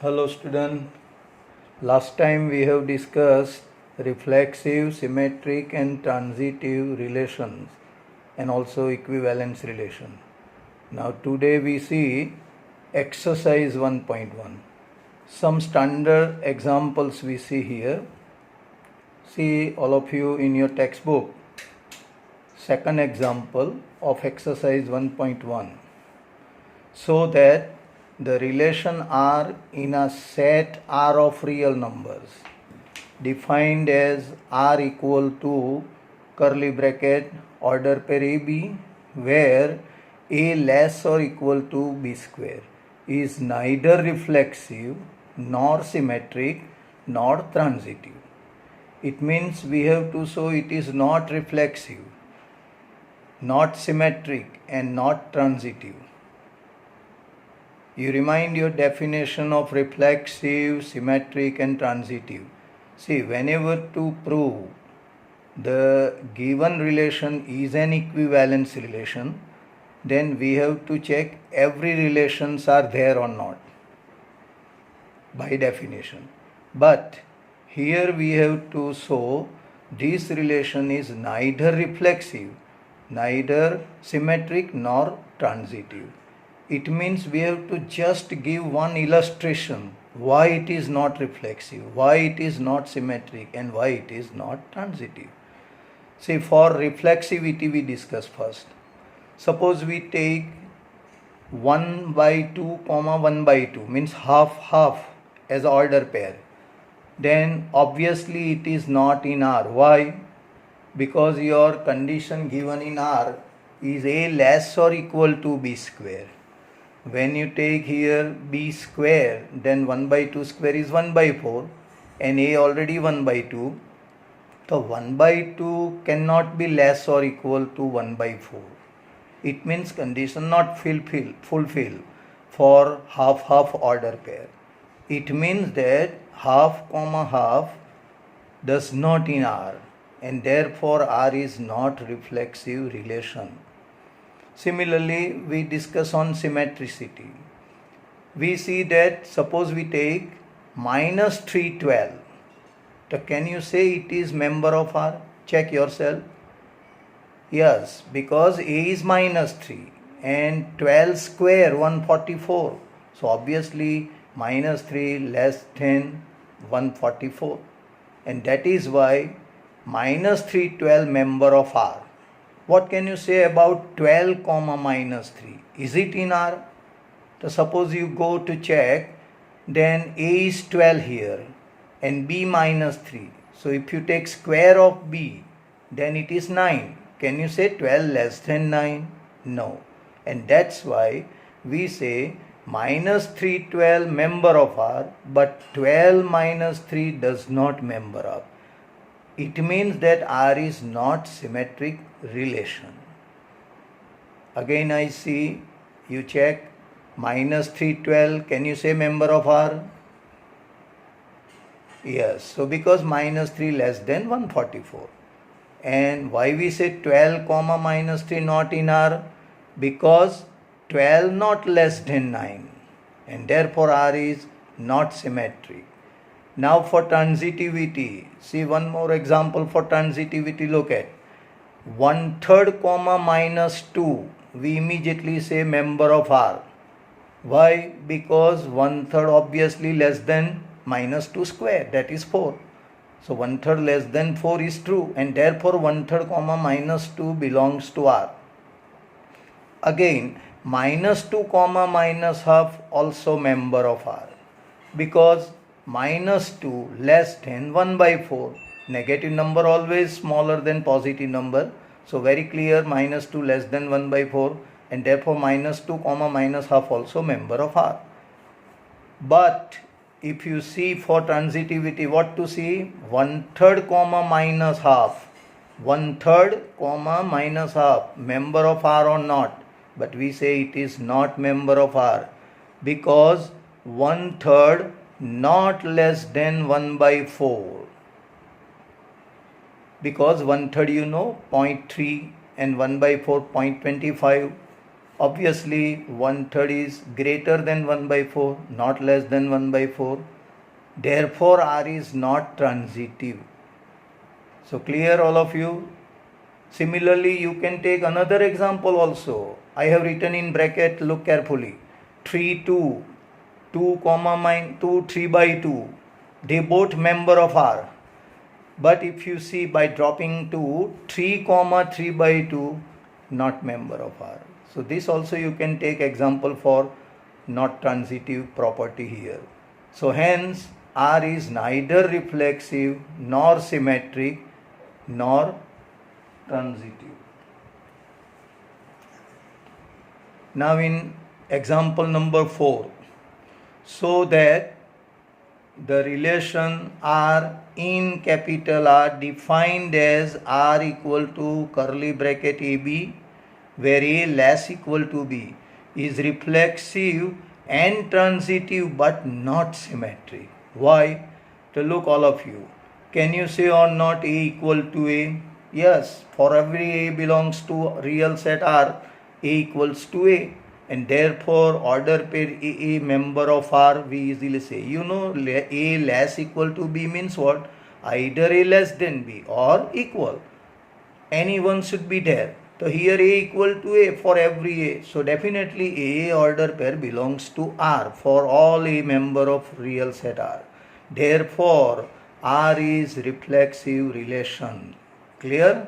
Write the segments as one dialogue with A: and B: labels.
A: Hello student. Last time we have discussed reflexive, symmetric and transitive relations and also equivalence relation. Now today we see exercise 1.1. Some standard examples we see here. See all of you in your textbook. Second example of exercise 1.1. So that the relation R in a set R of real numbers defined as R equal to curly bracket order pair AB where A less or equal to B square is neither reflexive nor symmetric nor transitive. It means we have to show it is not reflexive, not symmetric and not transitive. You remind your definition of reflexive, symmetric and transitive. See, whenever to prove the given relation is an equivalence relation, then we have to check every relations are there or not by definition. But here we have to show this relation is neither reflexive, neither symmetric nor transitive. It means we have to just give one illustration why it is not reflexive, why it is not symmetric and why it is not transitive. See, for reflexivity we discuss first. Suppose we take 1 by 2 comma 1 by 2 means half as order pair. Then obviously it is not in R. Why? Because your condition given in R is A less or equal to B square. When you take here B square, then 1 by 2 square is 1 by 4 and A already 1 by 2. So 1 by 2 cannot be less or equal to 1 by 4. It means condition not fulfill for half order pair. It means that half comma half does not in R and therefore R is not reflexive relation. Similarly, we discuss on symmetricity. We see that suppose we take minus 312. So can you say it is member of R? Check yourself. Yes, because A is minus 3 and 12 square 144. So obviously minus 3 less than 144. And that is why minus 312 member of R. What can you say about 12 comma minus 3? Is it in R? So suppose you go to check, then A is 12 here and B minus 3. So if you take square of B, then it is 9. Can you say 12 less than 9? No. And that's why we say minus 312 member of R, but 12 minus 3 does not member up. It means that R is not symmetric relation. Again I see, you check minus 312, can you say member of R? Yes, so because minus 3 less than 144. And why we say 12 comma minus 3 not in R? Because 12 not less than 9 and therefore R is not symmetric. Now for transitivity, see one more example for transitivity, look at 1/3 comma minus 2, we immediately say member of R. Why? Because 1/3 obviously less than minus 2 square, that is 4. So 1/3 less than 4 is true and therefore 1/3 comma minus 2 belongs to R. Again minus 2 comma minus half also member of R because minus 2 less than 1 by 4. Negative number always smaller than positive number. So very clear minus 2 less than 1 by 4 and therefore minus 2 comma minus half also member of R. But if you see for transitivity, what to see? 1/3 comma minus half. 1/3 comma minus half member of R or not? But we say it is not member of R because 1/3 not less than 1 by 4. Because 1/3 you know 0.3 and 1 by 4 0.25. Obviously 1/3 is greater than 1 by 4, not less than 1 by 4. Therefore R is not transitive. So clear all of you? Similarly, you can take another example also. I have written in bracket, look carefully. 3, 2, 2 comma 2, 3 by 2. They both member of R. But if you see by dropping 2, 3 comma 3 by 2, not member of R. So this also you can take example for not transitive property here. So hence R is neither reflexive nor symmetric nor transitive. Now in example number 4, so that the relation R in capital R defined as R equal to curly bracket AB, where A less equal to B, is reflexive and transitive but not symmetric. Why? To look all of you. Can you say or not A equal to A? Yes, for every A belongs to real set R, A equals to A. And therefore order pair A member of R, we easily say. You know, A less equal to B means what? Either A less than B or equal. Anyone should be there. So here A equal to A for every A. So definitely A order pair belongs to R for all A member of real set R. Therefore R is reflexive relation. Clear?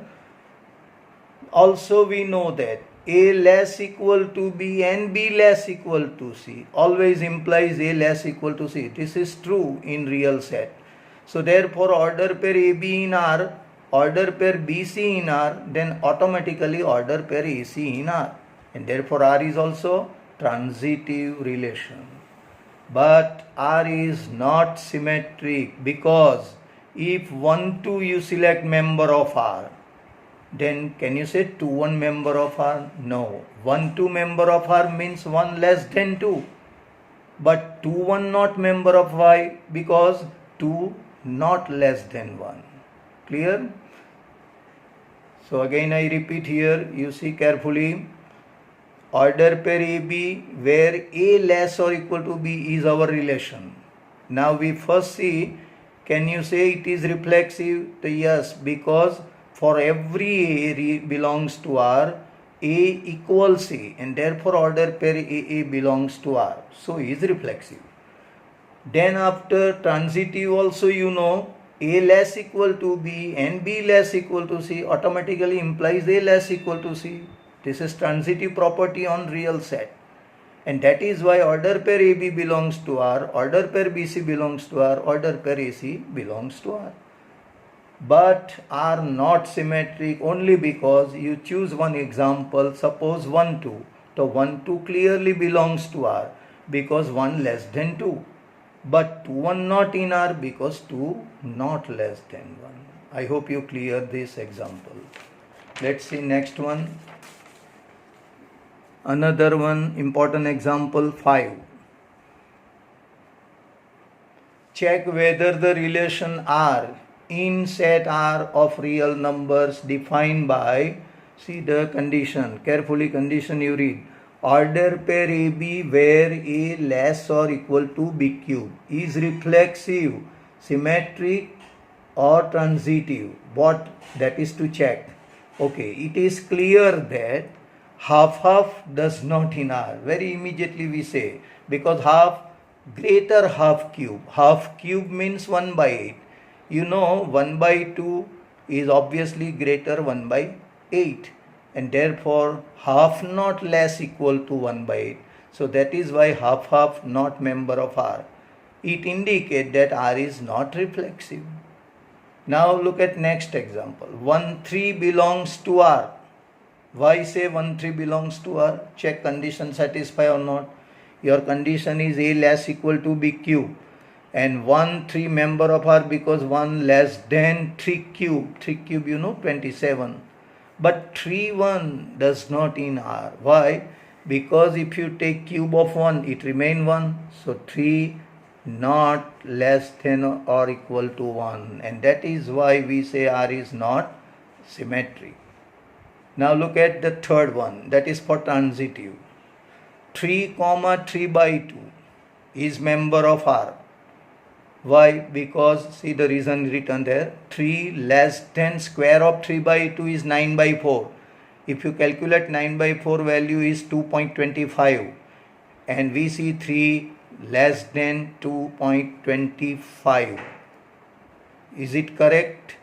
A: Also we know that A less equal to B and B less equal to C always implies A less equal to C. This is true in real set. So therefore order pair AB in R, order pair BC in R, then automatically order pair AC in R. And therefore R is also transitive relation. But R is not symmetric, because if 1, 2 you select member of R, then can you say 2, 1 member of R? No. 1, 2 member of R means 1 less than 2. But 2, 1 not member of Y, because 2 not less than 1. Clear? So again I repeat here, you see carefully. Order pair AB where A less or equal to B is our relation. Now we first see, can you say it is reflexive? Yes, because for every A belongs to R, A equals A, and therefore order pair AA belongs to R. So is reflexive. Then after transitive also you know, A less equal to B and B less equal to C automatically implies A less equal to C. This is transitive property on real set. And that is why order pair AB belongs to R, order pair BC belongs to R, order pair AC belongs to R. But are not symmetric only because you choose one example, suppose 1, 2. So 1, 2 clearly belongs to R because 1 less than 2. But 2, 1 not in R because 2 not less than 1. I hope you clear this example. Let's see next one. Another one important example 5. Check whether the relation R in set R of real numbers defined by, see the condition, carefully condition you read. Order pair AB where A less or equal to B cube is reflexive, symmetric or transitive. What that is to check. Okay, it is clear that half does not in R. Very immediately we say, because half greater half cube. Half cube means 1 by 8. You know 1 by 2 is obviously greater 1 by 8. And therefore half not less equal to 1 by 8. So that is why half not member of R. It indicates that R is not reflexive. Now look at next example. 1, 3 belongs to R. Why say 1, 3 belongs to R? Check condition satisfy or not. Your condition is A less equal to B cube. And 1, 3 member of R because 1 less than 3 cube. 3 cube you know 27. But 3, 1 does not in R. Why? Because if you take cube of 1, it remain 1. So 3 not less than or equal to 1. And that is why we say R is not symmetric. Now look at the third one, that is for transitive. 3 comma 3 by 2 is member of R. Why? Because see the reason written there, 3 less than square of 3 by 2 is 9 by 4. If you calculate 9 by 4 value is 2.25 and we see 3 less than 2.25. Is it correct?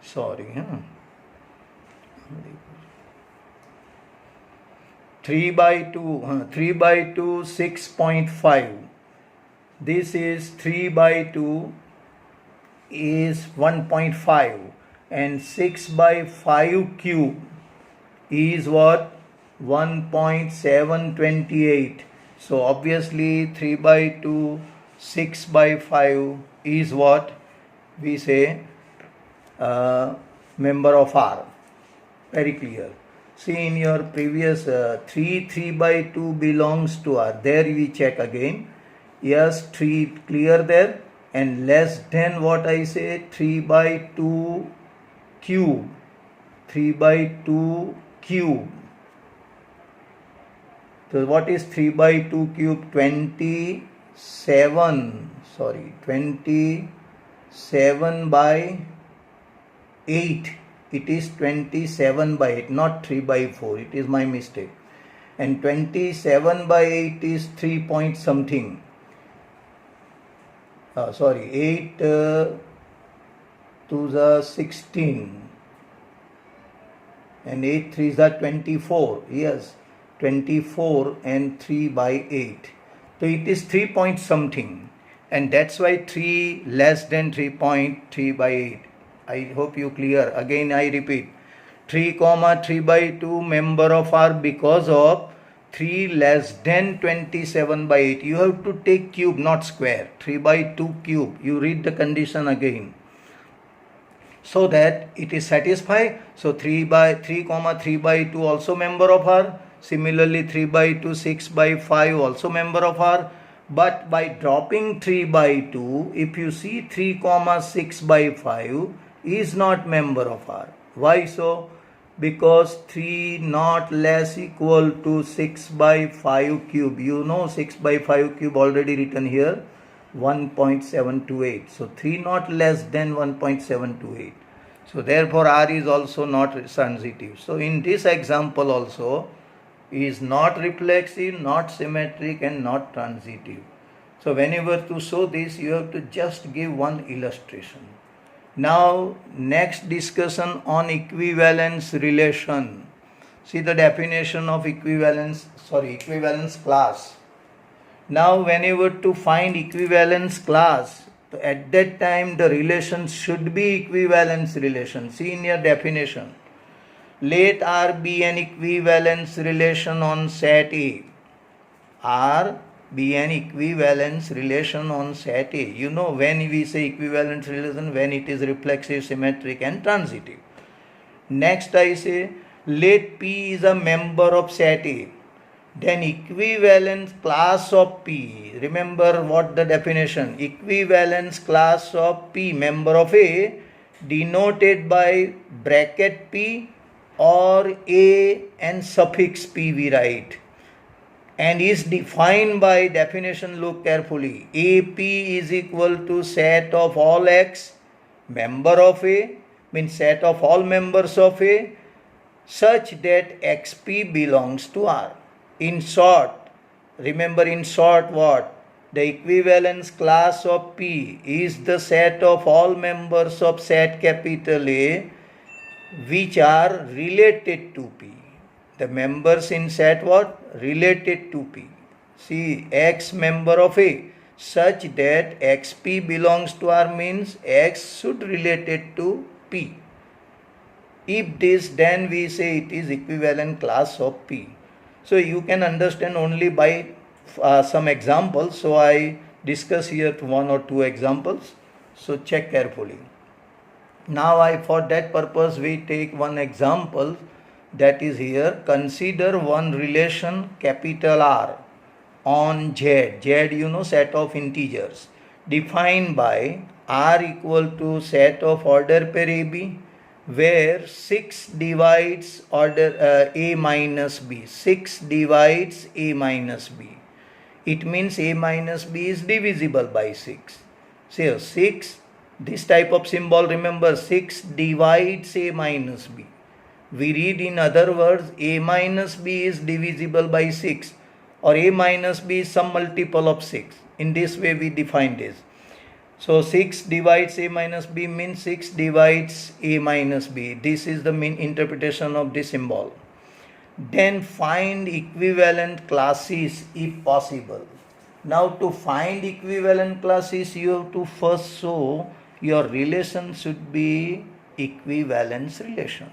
A: Sorry. 3 by 2, 6.5. This is 3 by 2 is 1.5 and 6 by 5 cube is what? 1.728. So obviously 3 by 2, 6 by 5 is what? We say member of R. Very clear. See in your previous 3 by 2 belongs to R. There we check again. Yes, 3 clear there, and less than what I say 3 by 2 cube. 3 by 2 cube. So what is 3 by 2 cube? 27 by 8. It is 27 by 8, not 3 by 4. It is my mistake. And 27 by 8 is 3 point something. 8 to the 16. And 8 3 is the 24. Yes, 24 and 3 by 8. So it is 3 point something. And that's why 3 less than 3.3 by 8. I hope you clear. Again I repeat. 3 comma 3 by 2 member of R because of 3 less than 27 by 8. You have to take cube, not square. 3 by 2 cube. You read the condition again, so that it is satisfied. So 3 comma 3 by 2 also member of R. Similarly 3 by 2, 6 by 5 also member of R. But by dropping 3 by 2, if you see 3 comma 6 by 5 is not member of R. Why so? Because 3 not less equal to 6 by 5 cube. You know 6 by 5 cube already written here, 1.728. So 3 not less than 1.728. So therefore R is also not transitive. So in this example also is not reflexive, not symmetric and not transitive. So whenever to show this, you have to just give one illustration. Now next discussion on equivalence relation. See the definition of equivalence class. Now whenever to find equivalence class, at that time the relation should be equivalence relation. See in your definition. Let R be an equivalence relation on set A. R be an equivalence relation on set A. You know when we say equivalence relation, when it is reflexive, symmetric and transitive. Next I say let P is a member of set A. Then equivalence class of P. Remember what the definition. Equivalence class of P, member of A, denoted by bracket P or A and suffix P we write, and is defined by definition. Look carefully. AP is equal to set of all X member of A, means set of all members of A, such that XP belongs to R. In short, remember in short what? The equivalence class of P is the set of all members of set capital A which are related to P. The members in set what? Related to P. See, X member of A such that XP belongs to R means X should related to P. If this, then we say it is equivalent class of P. So you can understand only by some examples. So I discuss here one or two examples. So check carefully. Now for that purpose we take one example, that is here. Consider one relation capital R on Z. Z, you know, set of integers defined by R equal to set of order pair AB, where 6 divides order A minus B. 6 divides A minus B. It means A minus B is divisible by 6. So 6, this type of symbol, remember, 6 divides A minus B. We read in other words, A minus B is divisible by 6, or A minus B is some multiple of 6. In this way we define this. So 6 divides A minus B means 6 divides A minus B. This is the main interpretation of this symbol. Then find equivalent classes if possible. Now to find equivalent classes, you have to first show your relation should be equivalence relation.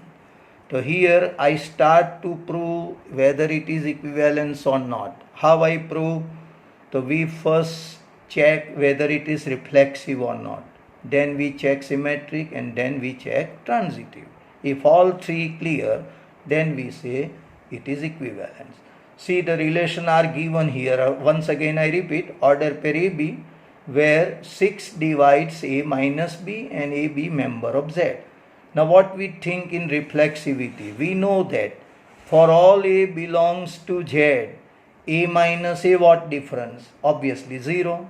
A: So here I start to prove whether it is equivalence or not. How I prove? So we first check whether it is reflexive or not. Then we check symmetric, and then we check transitive. If all three clear, then we say it is equivalence. See, the relation are given here. Once again I repeat, order pair AB, where 6 divides A minus B and AB member of Z. Now what we think in reflexivity? We know that for all A belongs to Z, A minus A, what difference? Obviously 0.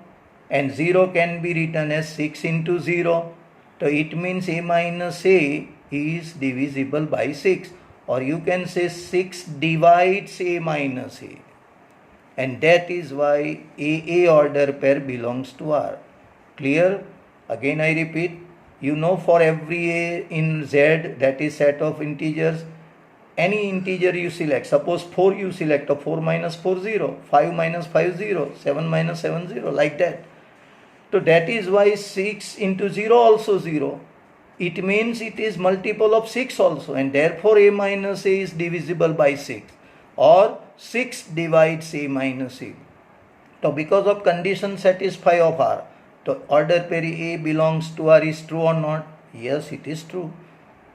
A: And 0 can be written as 6 into 0. So it means A minus A is divisible by 6. Or you can say 6 divides A minus A. And that is why AA order pair belongs to R. Clear? Again I repeat. You know, for every A in Z, that is set of integers, any integer you select, suppose 4 you select, or 4 minus 4 0, 5 minus 5 0, 7 minus 7 0, like that. So that is why 6 into 0 also 0. It means it is multiple of 6 also, and therefore A minus A is divisible by 6, or 6 divides A minus A. So because of condition satisfy of R, so order pair A belongs to R is true or not? Yes, it is true.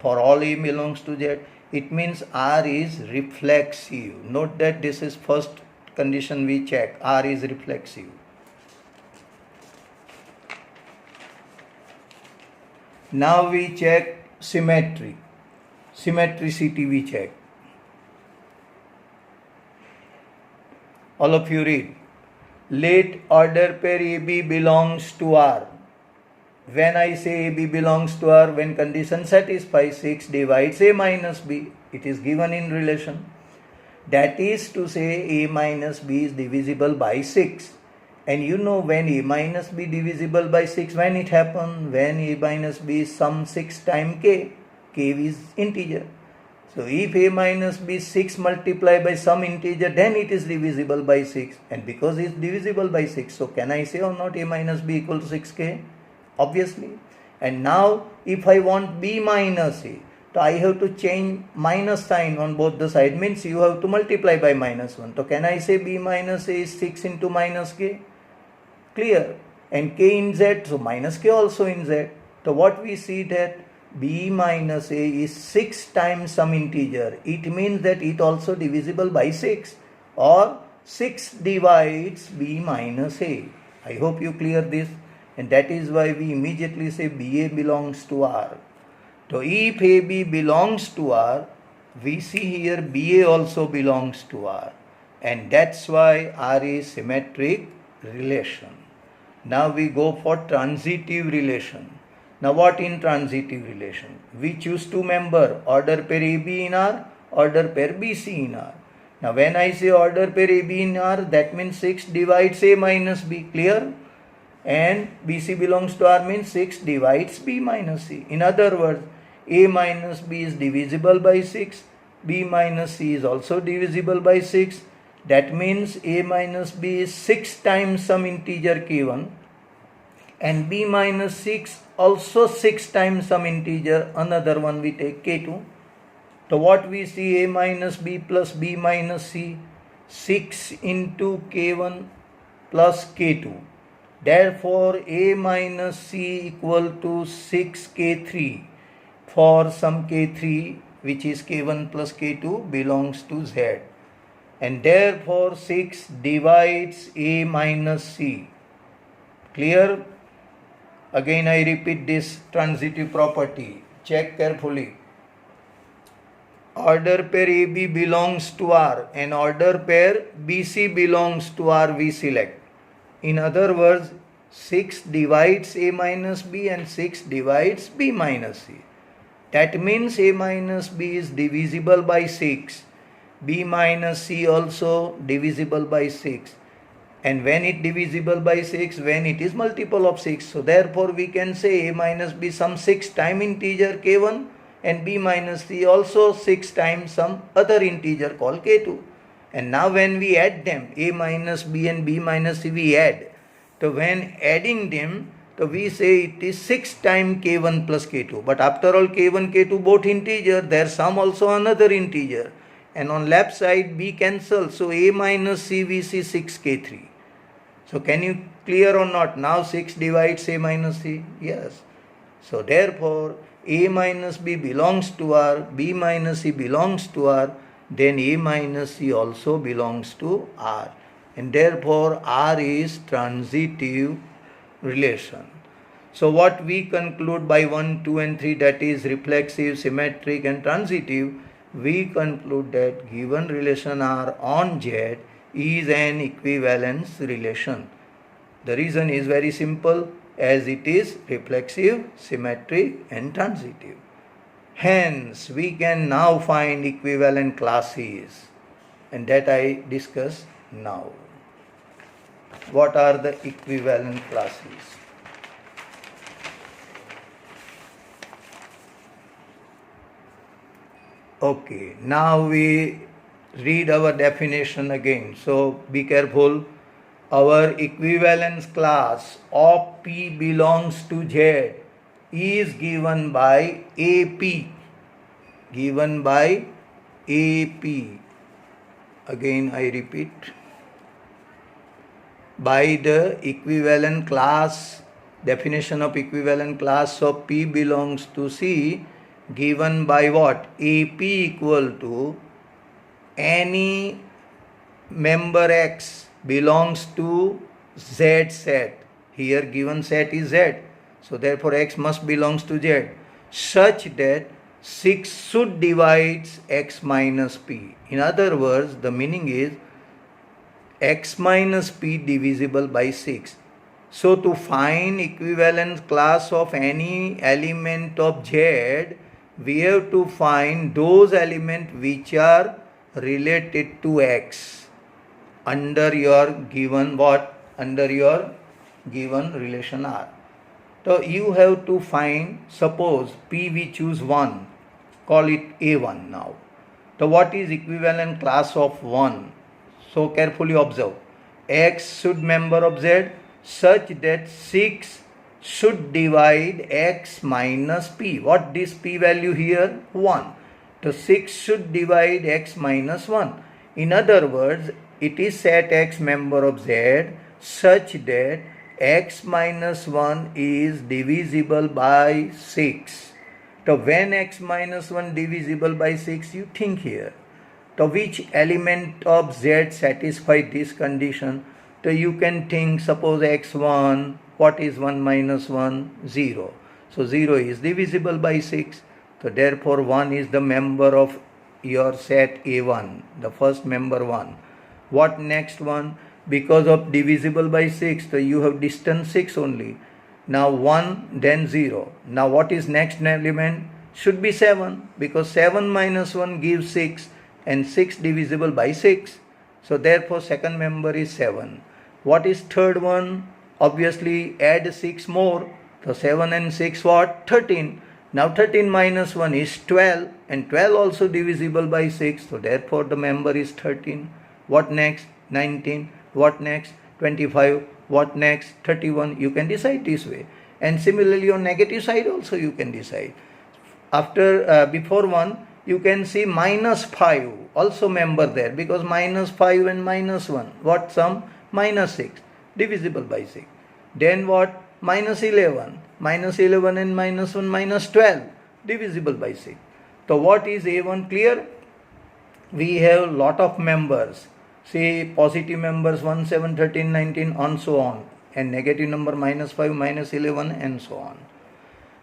A: For all A belongs to Z, it means R is reflexive. Note that this is first condition we check. R is reflexive. Now we check symmetry. Symmetricity we check. All of you read. Let order pair AB belongs to R. When I say AB belongs to R, when condition satisfies, 6 divides A minus B. It is given in relation. That is to say A minus B is divisible by 6. And you know, when A minus B divisible by 6, when it happens? When A minus B is some 6 times K. K is integer. So if A minus B is 6 multiplied by some integer, then it is divisible by 6. And because it is divisible by 6, so can I say or not A minus B equal to 6K? Obviously. And now if I want B minus A, so I have to change minus sign on both the sides. Means you have to multiply by minus 1. So can I say B minus A is 6 into minus K? Clear. And K in Z, so minus K also in Z. So what we see that B minus A is 6 times some integer. It means that it also divisible by 6, or 6 divides B minus A. I hope you clear this, and that is why we immediately say BA belongs to R. So if AB belongs to R, we see here BA also belongs to R, and that's why R is symmetric relation. Now we go for transitive relation. Now what in transitive relation? We choose two member, order pair AB in R, order pair BC in R. Now when I say order pair AB in R, that means 6 divides A minus B, clear? And BC belongs to R means 6 divides B minus C. In other words, A minus B is divisible by 6, B minus C is also divisible by 6. That means A minus B is 6 times some integer K1, and B minus 6 also 6 times some integer, another one we take K2. So what we see, A minus B plus B minus C, 6 into K1 plus K2. Therefore A minus C equal to 6K3 for some K3, which is K1 plus K2 belongs to Z. And therefore 6 divides A minus C. Clear? Again I repeat this transitive property. Check carefully. Order pair AB belongs to R and order pair BC belongs to R, we select. In other words, 6 divides A minus B and 6 divides B minus C. That means A minus B is divisible by 6. B minus C also divisible by 6. And when it divisible by 6, when it is multiple of 6. So therefore we can say A minus B some 6 time integer K1 and B minus C also 6 times some other integer called K2. And now when we add them, A minus B and B minus C we add. So when adding them, so we say it is 6 times K1 plus K2. But after all K1, K2 both integer, there sum also another integer. And on left side B cancel. So A minus C we see 6K3. So can you clear or not? Now 6 divides A minus C. Yes. So therefore A minus B belongs to R, B minus C belongs to R, then A minus C also belongs to R. And therefore R is transitive relation. So what we conclude by 1, 2 and 3, that is reflexive, symmetric and transitive, we conclude that given relation R on Z is an equivalence relation. The reason is very simple, as it is reflexive, symmetric and transitive. Hence, we can now find equivalent classes, and that I discuss now. What are the equivalent classes? Okay, now we read our definition again. So be careful. Our equivalence class of P belongs to Z is given by AP. Given by AP. Again I repeat. By the equivalent class, definition of equivalent class of P belongs to C, given by what? AP equal to any member X belongs to Z set. Here given set is Z. So therefore X must belongs to Z, such that 6 should divide X minus P. In other words, the meaning is X minus P divisible by 6. So to find equivalent class of any element of Z, we have to find those elements which are related to X under your given what? Under your given relation R. So you have to find, suppose P we choose 1, call it A1 now. So what is equivalent class of 1? So carefully observe. X should member of Z such that 6 should divide X minus P. What this P value here? 1. So 6 should divide X minus 1. In other words, it is set X member of Z such that X minus 1 is divisible by 6. So when X minus 1 divisible by 6, you think here. So which element of Z satisfies this condition? So you can think, suppose X1, what is 1 minus 1? 0. So 0 is divisible by 6. So therefore 1 is the member of your set A1, the first member 1. What next one? Because of divisible by 6, so you have distance 6 only. Now 1, then 0. Now what is next element? Should be 7, because 7 minus 1 gives 6 and 6 divisible by 6. So therefore second member is 7. What is third one? Obviously add 6 more. So 7 and 6 what? 13. Now 13 minus 1 is 12 and 12 also divisible by 6. So therefore the member is 13. What next? 19. What next? 25. What next? 31. You can decide this way. And similarly on negative side also you can decide. After before 1 you can see minus 5 also member there, because minus 5 and minus 1. What sum? Minus 6 divisible by 6. Then what? Minus 11. Minus 11 and minus 1 minus 12 divisible by 6. So what is A1? Clear? We have lot of members. Say positive members 1, 7, 13, 19 and so on. and negative number minus 5, minus 11 and so on.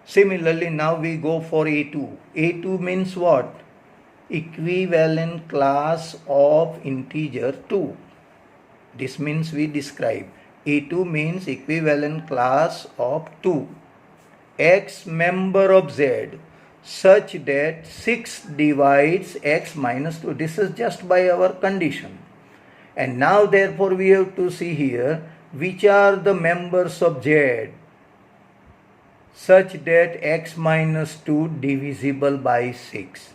A: Similarly, now we go for A2. A2 means what? Equivalent class of integer 2. This means we describe. A2 means equivalent class of 2. X member of Z such that 6 divides x minus 2. This is just by our condition. And now therefore we have to see here which are the members of Z such that x minus 2 divisible by 6.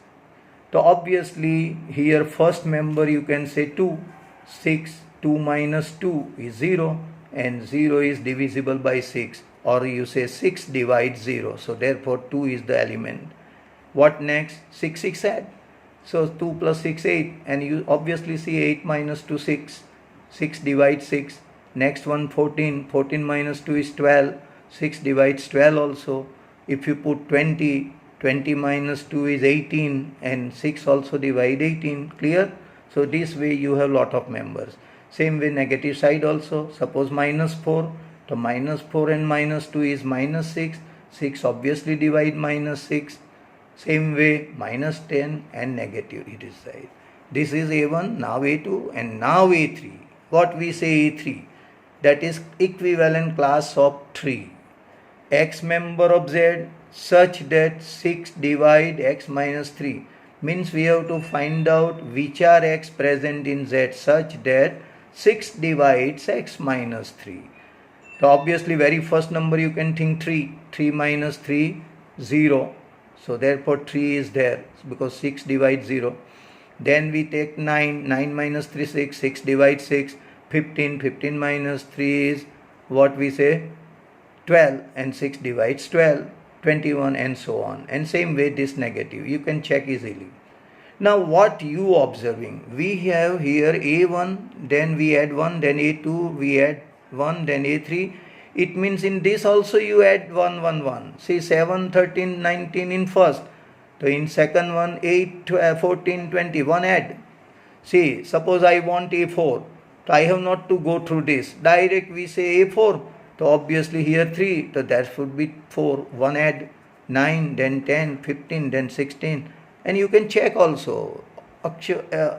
A: So obviously here first member you can say 2, 6, 2 minus 2 is 0 and 0 is divisible by 6, or you say 6 divides 0. So therefore 2 is the element. What next? 6 add. So 2 plus 6 8, and you obviously see 8 minus 2 6. 6 divides 6. Next one 14. 14 minus 2 is 12. 6 divides 12 also. If you put 20, 20 minus 2 is 18 and 6 also divide 18. Clear? So this way you have lot of members. Same way negative side also. Suppose minus 4. So minus 4 and minus 2 is minus 6. 6 obviously divide minus 6. Same way minus 10 and negative it is side. This is A1, now A2 and now A3. What we say A3? That is equivalent class of 3. X member of Z such that 6 divide x minus 3. Means we have to find out which are x present in Z such that 6 divides x minus 3. So obviously very first number you can think 3. 3 minus 3, 0. So therefore 3 is there because 6 divides 0. Then we take 9. 9 minus 3, 6. 6 divides 6. 15. 15 minus 3 is what we say 12, and 6 divides 12. 21 and so on. And same way this negative. You can check easily. Now what you observing? We have here A1, then we add 1, then A2, we add 1, then A3. It means in this also you add 1, 1, 1. See 7, 13, 19 in first. So in second one 8, 12, 14, 20. 1 add. See, suppose I want A4. So I have not to go through this. Direct we say A4. So obviously here 3. So that should be 4. 1 add. 9, then 10, 15, then 16. And you can check also.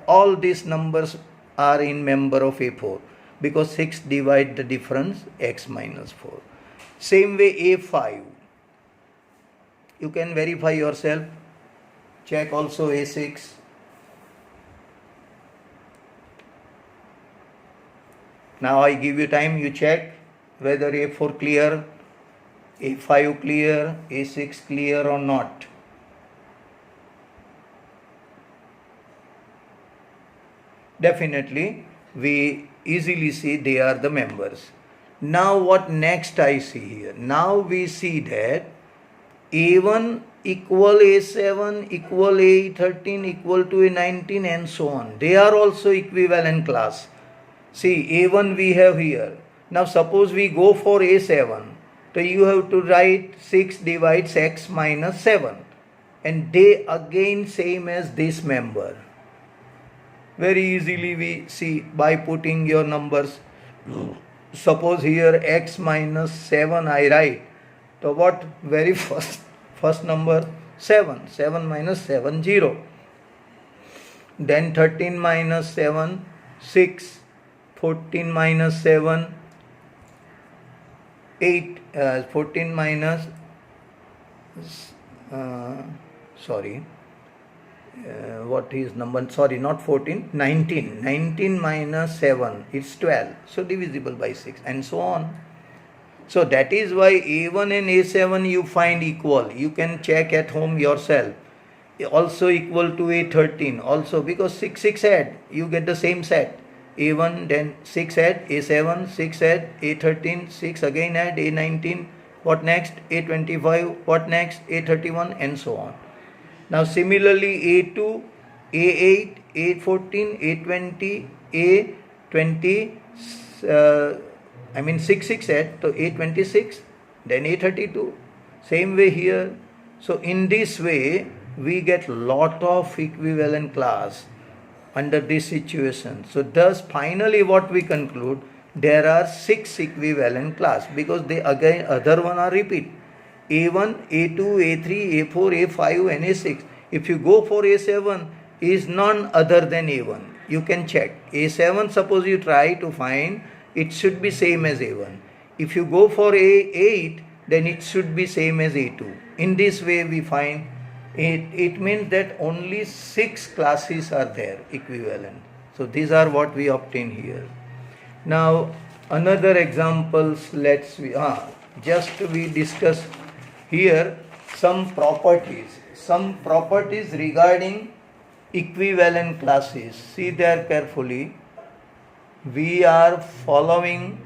A: All these numbers are in member of A4. Because 6 divide the difference x minus 4. Same way A5. You can verify yourself. Check also A6. Now I give you time, you check whether A4 clear, A5 clear, A6 clear or not. Definitely we easily see they are the members. Now what next I see here? Now we see that A1 equal A7 equal A13 equal to A19 and so on. They are also equivalent class. See A1 we have here. Now suppose we go for A7. So you have to write 6 divides x minus 7. And they again same as this member. Very easily we see by putting your numbers. Suppose here x minus 7 I write. So what very first number 7. 7 minus 7 0. Then 13 minus 7 6. 14 minus 7 8. 14 minus what is number? Sorry, not 14. 19. 19 minus 7. It's 12. So divisible by 6 and so on. So that is why A1 and A7 you find equal. You can check at home yourself. Also equal to A13. Also because 6 add. You get the same set. A1 then 6 add. A7 6 add. A13 6 again add. A19. What next? A25. What next? A31 and so on. Now similarly A2, A8, A14, A20, A20, 6 add, so A26, then A32. Same way here. So in this way we get lot of equivalent class under this situation. So thus finally what we conclude, there are 6 equivalent class, because they again other one are repeat. A1, A2, A3, A4, A5 and A6. If you go for A7, is none other than A1. You can check. A7, suppose you try to find, it should be same as A1. If you go for A8, then it should be same as A2. In this way we find it means that only 6 classes are there equivalent. So these are what we obtain here. Now another examples, we discuss here some properties regarding equivalent classes. See there carefully. We are following,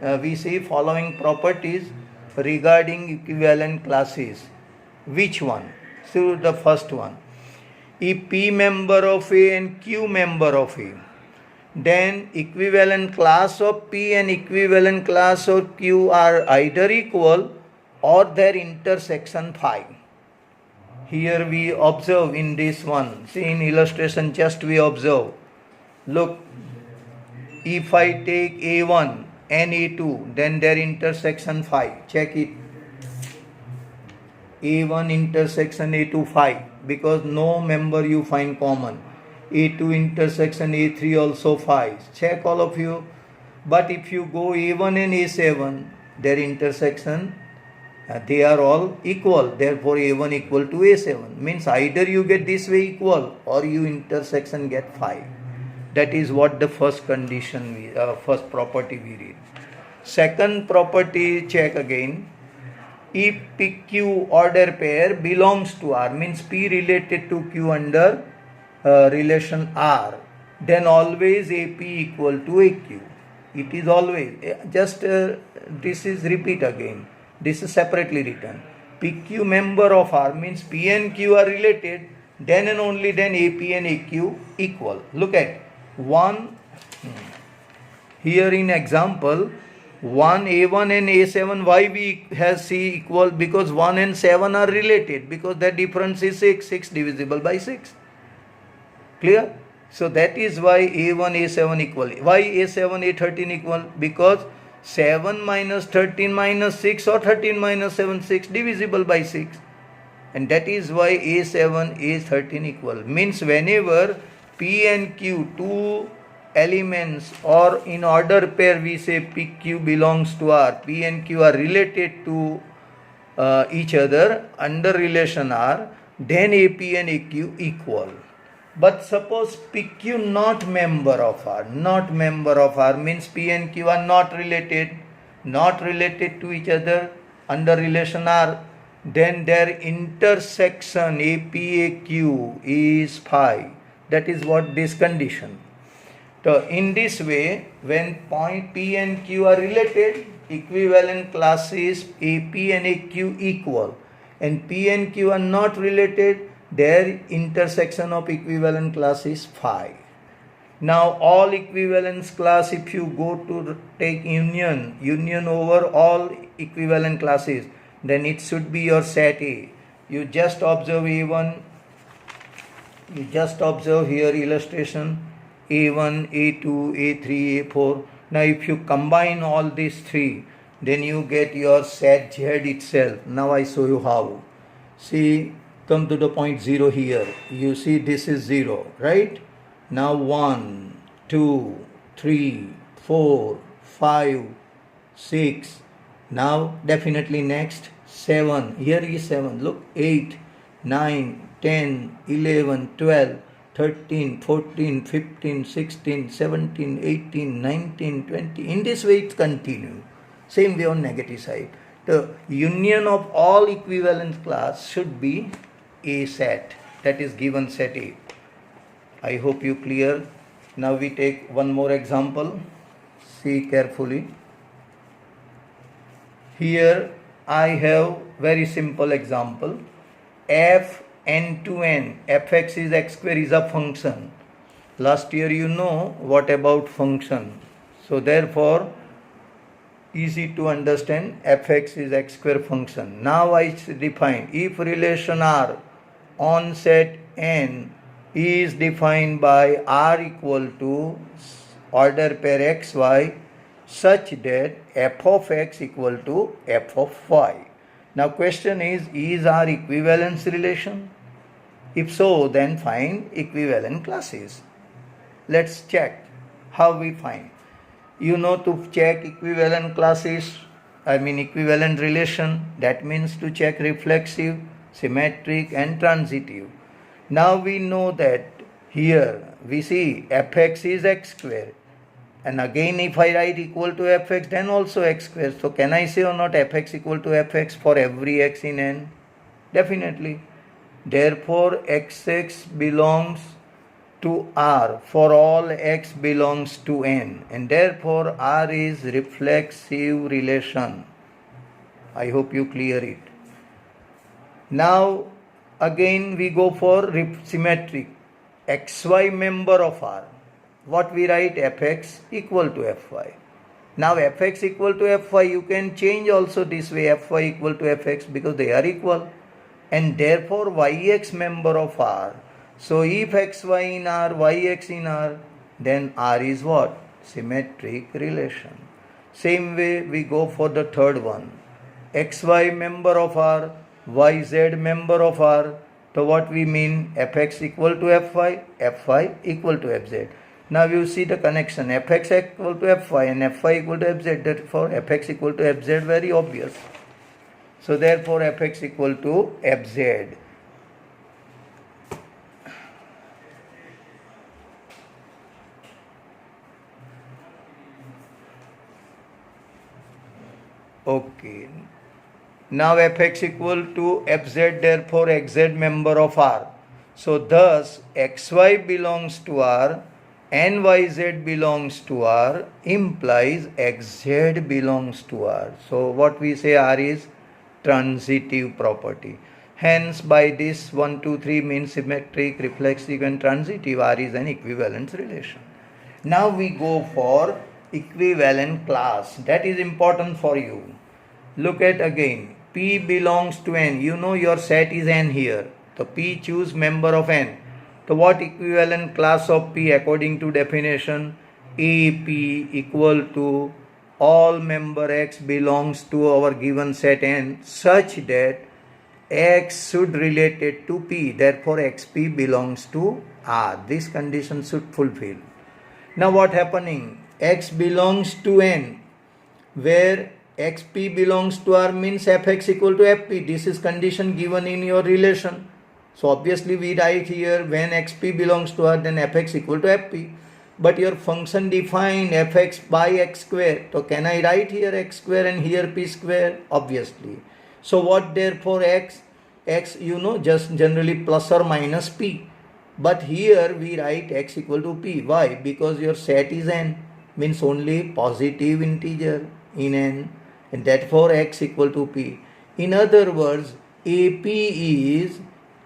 A: we see following properties regarding equivalent classes. Which one? So the first one. If P member of A and Q member of A, then equivalent class of P and equivalent class of Q are either equal or their intersection phi. Here we observe in this one. See in illustration, just we observe. Look, if I take A1 and A2, then their intersection phi. Check it. A1 intersection A2 phi, because no member you find common. A2 intersection A3 also phi. Check all of you. But if you go A1 and A7, their intersection, they are all equal. Therefore A1 equal to A7. Means either you get this way equal or you intersection get phi. That is what the first condition, first property we read. Second property, check again. If PQ order pair belongs to R, means P related to Q under relation R, then always AP equal to AQ. It is always, this is repeat again. This is separately written. PQ member of R means P and Q are related, then and only then AP and AQ equal. Look at one here in example. 1 A1 and A7, why we have C equal? Because 1 and 7 are related, because the difference is 6 divisible by 6. Clear? So that is why A1 A7 equal. Why A7 A13 equal? Because 7 minus 13 minus 6 or 13 minus 7 6 divisible by 6, and that is why A7 A13 equal. Means whenever P and Q, two elements, or in order pair we say PQ belongs to R, P and Q are related to each other under relation R, then AP and AQ equal. But suppose PQ not member of R means P and Q are not related to each other under relation R, then their intersection AP-AQ is phi. That is what this condition. So in this way, when point P and Q are related, equivalent classes AP and AQ equal, and P and Q are not related, their intersection of equivalent class is phi. Now all equivalence class, if you go to take union over all equivalent classes, then it should be your set A. You just observe A1, you just observe here illustration A1, A2, A3, A4. Now if you combine all these three, then you get your set Z itself. Now I show you how. See, come to the point 0 here. You see this is 0, right? Now 1, 2, 3, 4, 5, 6. Now definitely next 7. Here is 7. Look, 8, 9, 10, 11, 12, 13, 14, 15, 16, 17, 18, 19, 20. In this way it continues. Same way on negative side. The union of all equivalent class should be A set. That is given set A. I hope you clear. Now we take one more example. See carefully. Here I have very simple example. F n to n, fx is x square is a function. Last year you know what about function. So therefore easy to understand, fx is x square function. Now I define if relation R on set n is defined by R equal to order pair xy such that f of x equal to f of y. Now question is R equivalence relation? If so, then find equivalent classes. Let's check how we find. You know, to check equivalent classes, equivalent relation, that means to check reflexive, symmetric and transitive. Now we know that here we see fx is x square, and again if I write equal to fx, then also x square. So can I say or not fx equal to fx for every x in n? Definitely. Therefore xx belongs to R for all x belongs to n, and therefore R is reflexive relation. I hope you clear it. Now again we go for symmetric. Xy member of R. What we write? Fx equal to Fy. Now fx equal to Fy, you can change also this way, Fy equal to fx, because they are equal. And therefore yx member of R. So if xy in R, yx in R, then R is what? Symmetric relation. Same way we go for the third one. Xy member of R, yz member of R. So what we mean? Fx equal to Fy, Fy equal to Fz. Now you see the connection. Fx equal to Fy and Fy equal to Fz. Therefore Fx equal to Fz, very obvious. So therefore Fx equal to Fz. Okay. Now fx equal to fz, therefore xz member of R. So thus xy belongs to R and yz belongs to R implies xz belongs to R. So what we say, R is transitive property. Hence by this 1, 2, 3 means symmetric, reflexive and transitive, R is an equivalence relation. Now we go for equivalent class. That is important for you. Look at again. P belongs to n. You know your set is n here. So P choose member of n. So what equivalent class of P according to definition? AP equal to all member x belongs to our given set n such that x should related to P. Therefore xp belongs to R. This condition should fulfill. Now what happening? X belongs to n, where xp belongs to R means fx equal to fp. This is condition given in your relation. So obviously we write here when xp belongs to R, then fx equal to fp. But your function defined fx by x square. So can I write here x square and here p square? Obviously. So what therefore x you know just generally plus or minus p. But here we write x equal to p. Why? Because your set is n, means only positive integer in n, and therefore x equal to p. In other words, AP is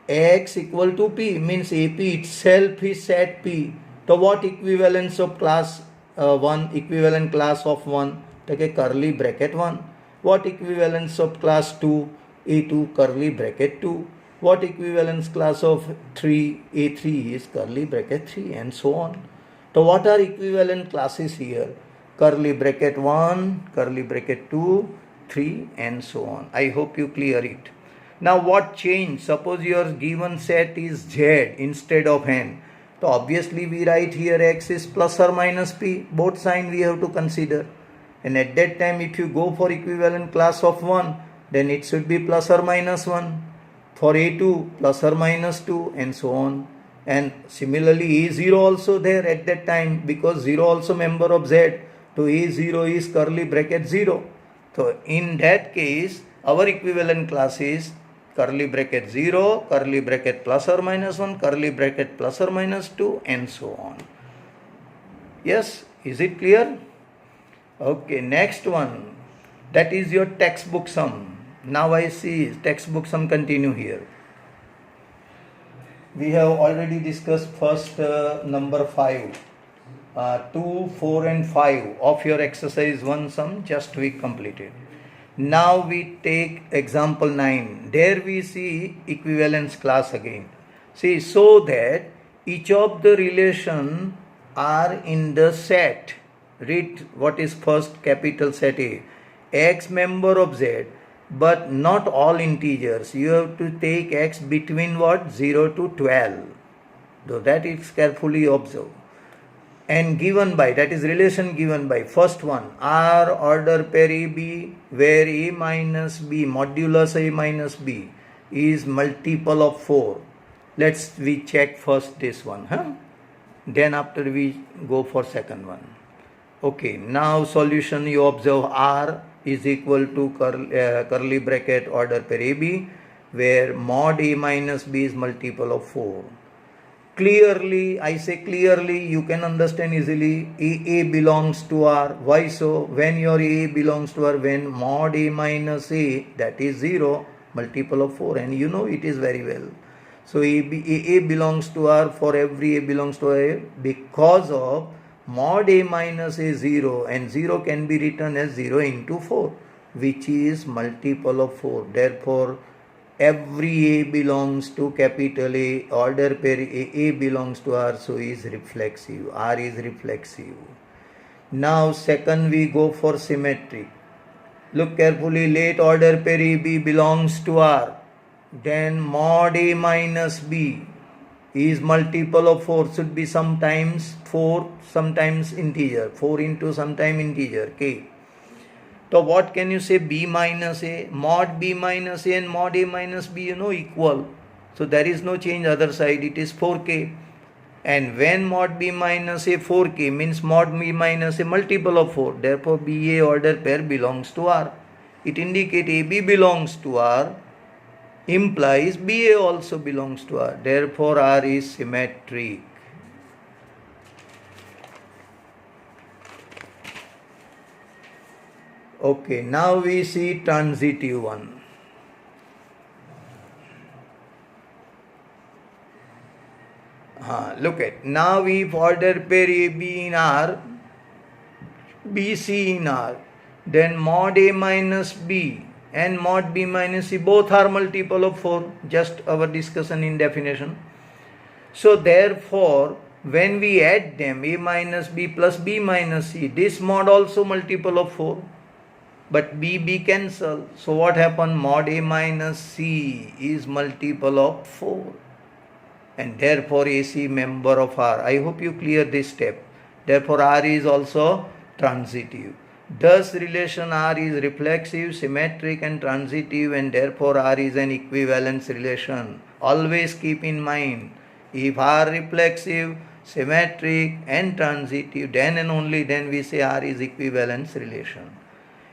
A: x equal to p, means AP itself is set p. So what equivalence of class 1? Equivalent class of 1, take a curly bracket 1. What equivalence of class 2? A2 curly bracket 2. What equivalence class of 3? A3 is curly bracket 3, and so on. So what are equivalent classes here? Curly bracket 1, curly bracket 2, 3 and so on. I hope you clear it. Now what change? Suppose your given set is Z instead of N. So obviously we write here X is plus or minus P. Both sign we have to consider. And at that time if you go for equivalent class of 1, then it should be plus or minus 1. For A2 plus or minus 2 and so on. And similarly A0 also there at that time, because 0 also member of Z. So A0 is curly bracket 0. So in that case our equivalent class is curly bracket 0, curly bracket plus or minus 1, curly bracket plus or minus 2 and so on. Yes, is it clear? Okay, next one, that is your textbook sum. Now I see textbook sum continue here. We have already discussed first number 5. 2, 4 and 5 of your exercise 1 sum just we completed. Now we take example 9. There we see equivalence class again. See, so that each of the relation are in the set. Read what is first capital set A. X member of Z, but not all integers. You have to take X between what? 0 to 12. So that is carefully observed. And given by, that is relation given by, first one, R order pair AB, where A minus B, modulus A minus B, is multiple of 4. We check first this one. Then after we go for second one. Okay, now solution, you observe R is equal to curly bracket order pair AB, where mod A minus B is multiple of 4. Clearly, I say clearly, you can understand easily, A belongs to R. Why so? When your A belongs to R, when mod A minus A, that is 0, multiple of 4, and you know it is very well. So A belongs to R for every A belongs to A, because of mod A minus A 0, and 0 can be written as 0 into 4, which is multiple of 4. Therefore, every A belongs to capital A, order pair A belongs to R, so is reflexive. R is reflexive. Now second we go for symmetric. Look carefully, let order pair AB belongs to R, then mod A minus B is multiple of 4, should be sometimes 4, sometimes integer, 4 into sometime integer, K. So what can you say? B minus A, mod B minus A and mod A minus B, equal. So there is no change other side, it is 4K. And when mod B minus A 4K means mod B minus A multiple of 4. Therefore BA order pair belongs to R. It indicates AB belongs to R, implies BA also belongs to R. Therefore R is symmetric. Okay, now we see transitive one. Look at, now if order pair AB in R, BC in R, then mod A minus B and mod B minus C both are multiple of 4, just our discussion in definition. So therefore, when we add them, A minus B plus B minus C, this mod also multiple of 4. But B cancel. So what happened? Mod A minus C is multiple of 4. And therefore AC member of R. I hope you clear this step. Therefore R is also transitive. Thus relation R is reflexive, symmetric and transitive, and therefore R is an equivalence relation. Always keep in mind, if R reflexive, symmetric and transitive, then and only then we say R is equivalence relation.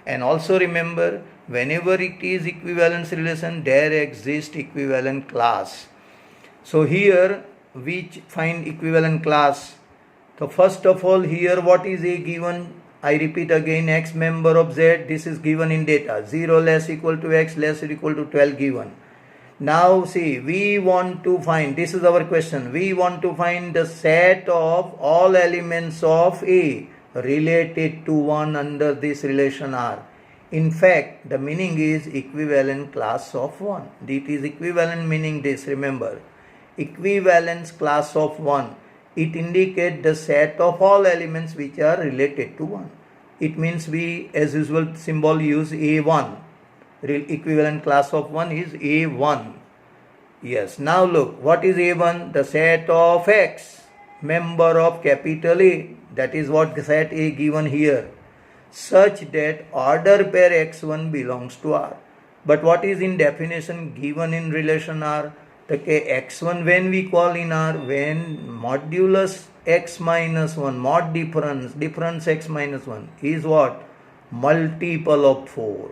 A: And also remember, whenever it is equivalence relation, there exists equivalent class. So here we find equivalent class. So first of all, here what is A given? I repeat again, X member of Z, this is given in data. 0 less equal to X less or equal to 12 given. Now see, we want to find, this is our question, we want to find the set of all elements of A related to 1 under this relation R. In fact, the meaning is equivalent class of 1. It is equivalent meaning this, remember. Equivalence class of 1. It indicates the set of all elements which are related to 1. It means we, as usual, symbol use A1. Equivalent class of 1 is A1. Yes, now look, what is A1? The set of X, member of capital A. That is what set A given here. Such that order pair X1 belongs to R. But what is in definition given in relation R? The X1 when we call in R, when modulus X minus 1, mod difference X minus 1 is what? Multiple of 4.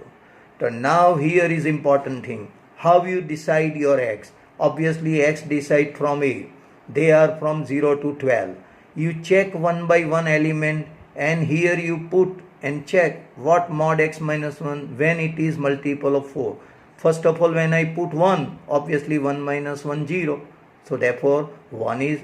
A: So now here is important thing. How you decide your X? Obviously X decide from A. They are from 0 to 12. You check one by one element and here you put and check what mod X minus 1 when it is multiple of 4. First of all, when I put 1, obviously 1 minus 1, 0. So therefore, 1 is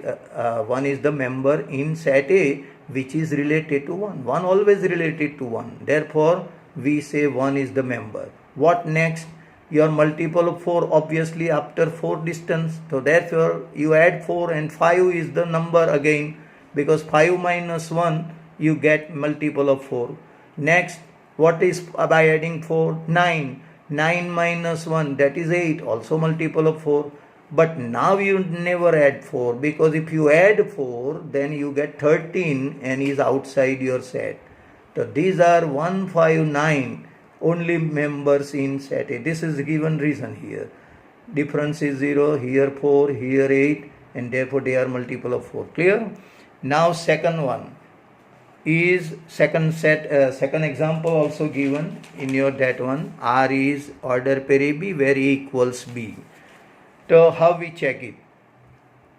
A: the member in set A which is related to 1. 1 always related to 1. Therefore, we say 1 is the member. What next? Your multiple of 4 obviously after 4 distance. So therefore, you add 4 and 5 is the number again, because 5 minus 1 you get multiple of 4. Next, what is by adding 4? 9. 9 minus 1, that is 8, also multiple of 4. But now you never add 4, because if you add 4, then you get 13 and is outside your set. So these are 1, 5, 9 only members in set A. This is given reason here. Difference is 0, here 4, here 8, and therefore they are multiple of 4. Clear? Now second one is second example also given in your that one. R is order pair AB where A equals B. So how we check it?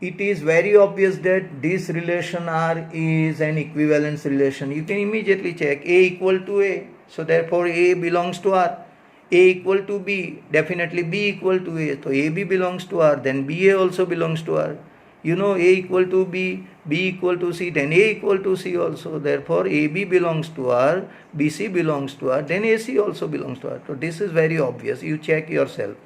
A: It is very obvious that this relation R is an equivalence relation. You can immediately check A equal to A. So therefore A belongs to R. A equal to B, definitely B equal to A. So AB belongs to R, then BA also belongs to R. You know A equal to B, B equal to C, then A equal to C also. Therefore AB belongs to R, BC belongs to R, then AC also belongs to R. So this is very obvious. You check yourself.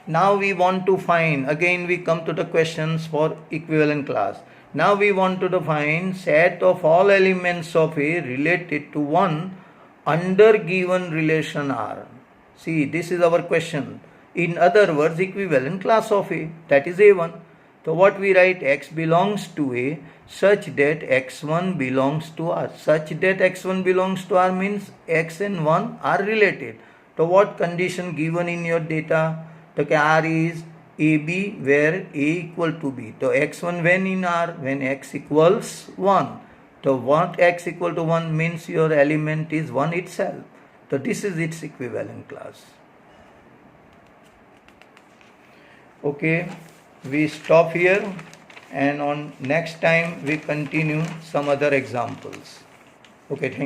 A: Now we want to find, again we come to the questions for equivalent class. Now we want to define set of all elements of A related to 1 under given relation R. See, this is our question. In other words, equivalent class of A, that is A1. So what we write? X belongs to A such that X1 belongs to R. Such that X1 belongs to R means X and 1 are related. So what condition given in your data? The R is AB where A equal to B. So X1 when in R? When X equals 1. So what X equal to 1 means your element is 1 itself. So this is its equivalent class. Okay, we stop here and on next time we continue some other examples. Okay, thank you.